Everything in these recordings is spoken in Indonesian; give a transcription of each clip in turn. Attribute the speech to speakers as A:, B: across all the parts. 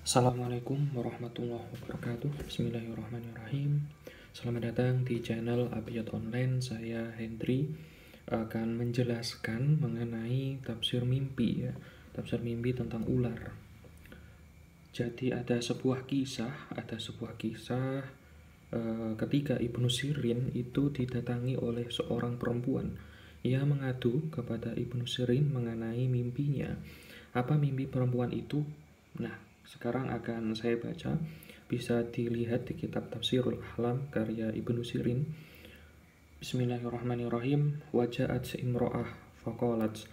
A: Assalamualaikum warahmatullahi wabarakatuh. Bismillahirrahmanirrahim. Selamat datang di channel Abiyat Online. Saya Hendri akan menjelaskan mengenai tafsir mimpi ya. Tafsir mimpi tentang ular. Jadi ada sebuah kisah ketika Ibnu Sirin itu didatangi oleh seorang perempuan. Ia mengadu kepada Ibnu Sirin mengenai mimpinya. Apa mimpi perempuan itu? Nah, sekarang akan saya baca. Bisa dilihat di kitab Tafsirul Ahlam karya Ibnu Sirin. Bismillahirrahmanirrahim. Waja'at imro'ah faqalat.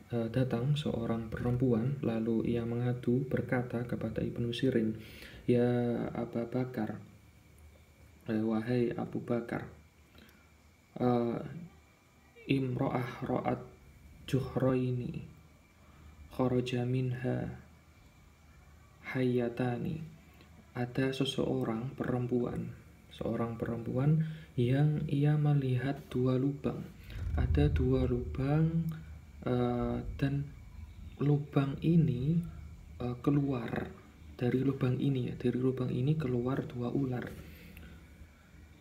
A: Datang seorang perempuan, lalu ia mengadu berkata kepada Ibnu Sirin, "Ya Aba Bakar, wahai Abu Bakar, imro'ah ro'at juhroini kharaja minha hayyatani." Ada seorang perempuan yang ia melihat dua lubang. Ada dua lubang, dan lubang ini keluar dari lubang ini keluar dua ular.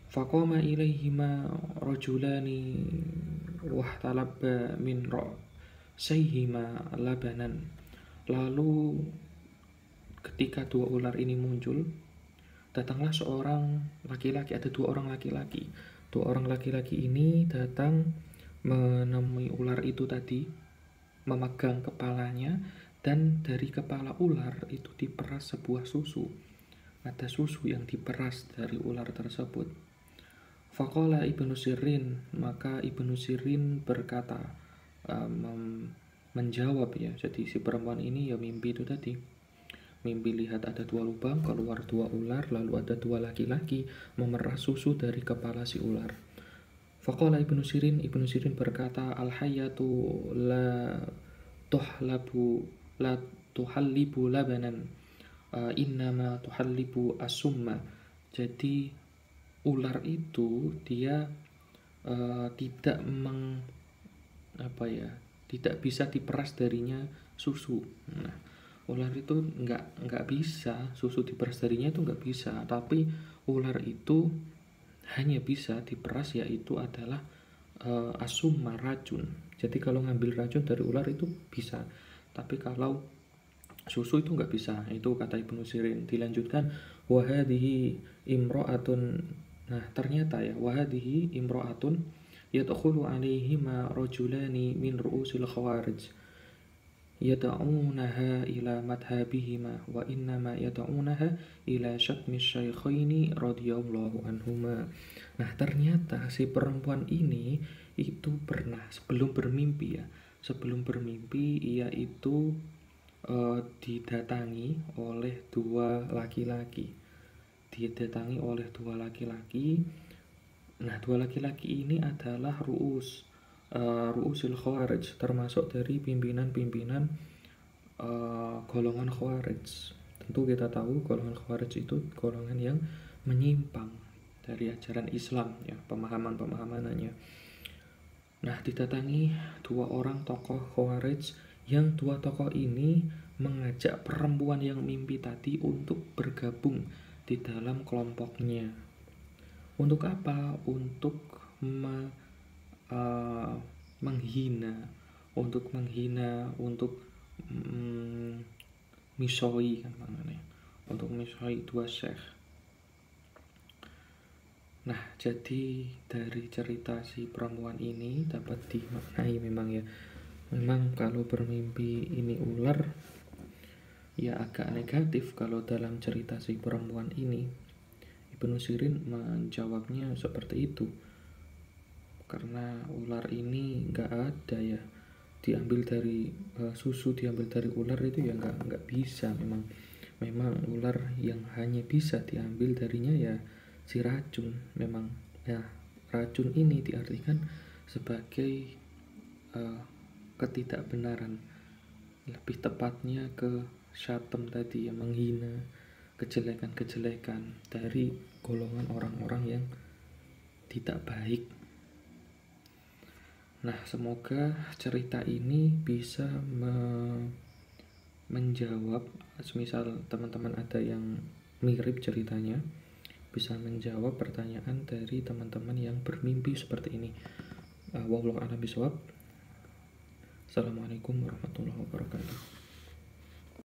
A: Faqama ilaihima rajulani wahtalabba min ra'sayhima labanan. Lalu ketika dua ular ini muncul, datanglah seorang laki-laki. Ada dua orang laki-laki. Dua orang laki-laki ini datang menemui ular itu tadi, memegang kepalanya, dan dari kepala ular itu diperas sebuah susu. Ada susu yang diperas dari ular tersebut. Faqala Ibnu Sirin, maka Ibnu Sirin berkata, menjawab ya. Jadi si perempuan ini ya mimpi itu tadi. Mimpi lihat ada dua lubang, keluar dua ular, lalu ada dua laki-laki memeras susu dari kepala si ular. Faqala Ibnu Sirin berkata, al-hayyatu la tuhallibu labanan, innama tuhallibu asumma. Jadi ular itu dia tidak bisa diperas darinya susu. Nah, ular itu nggak bisa, susu diperas darinya itu nggak bisa, tapi ular itu hanya bisa diperas, yaitu adalah asumma, racun. Jadi kalau ngambil racun dari ular itu bisa, tapi kalau susu itu nggak bisa. Itu kata Ibnu Sirin. Dilanjutkan, wahadihi imro'atun. Nah, ternyata ya, wahadihi imro'atun yadkhulu alaihima rajulani min ru'usil khawarij yad'unaha ila madhabihima wa innama yad'unaha ila syatmi syaikhaini radhiyallahu anhuma. Nah, ternyata si perempuan ini itu pernah sebelum bermimpi ia itu didatangi oleh dua laki-laki. Nah, dua laki-laki ini adalah ru'usil khawarij, termasuk dari pimpinan-pimpinan golongan khawarij. Tentu kita tahu golongan khawarij itu golongan yang menyimpang dari ajaran Islam ya, pemahamannya. Nah, didatangi dua orang tokoh khawarij, yang dua tokoh ini mengajak perempuan yang mimpi tadi untuk bergabung di dalam kelompoknya. Untuk apa? Untuk menghina, untuk misoi kan namanya, untuk misoi dua syekh. Nah, jadi dari cerita si perempuan ini dapat dimaknai memang kalau bermimpi ini ular ya agak negatif kalau dalam cerita si perempuan ini. Ibnu Sirin menjawabnya seperti itu, karena ular ini nggak ada ya, diambil dari susu, diambil dari ular itu ya nggak bisa. Memang ular yang hanya bisa diambil darinya ya si racun. Memang ya, racun ini diartikan sebagai ketidakbenaran, lebih tepatnya ke syatem tadi, yang menghina kejelekan-kejelekan dari golongan orang-orang yang tidak baik. Nah, semoga cerita ini bisa menjawab, misal teman-teman ada yang mirip ceritanya, bisa menjawab pertanyaan dari teman-teman yang bermimpi seperti ini. Wallahu a'lam bishawab. Assalamualaikum warahmatullahi wabarakatuh.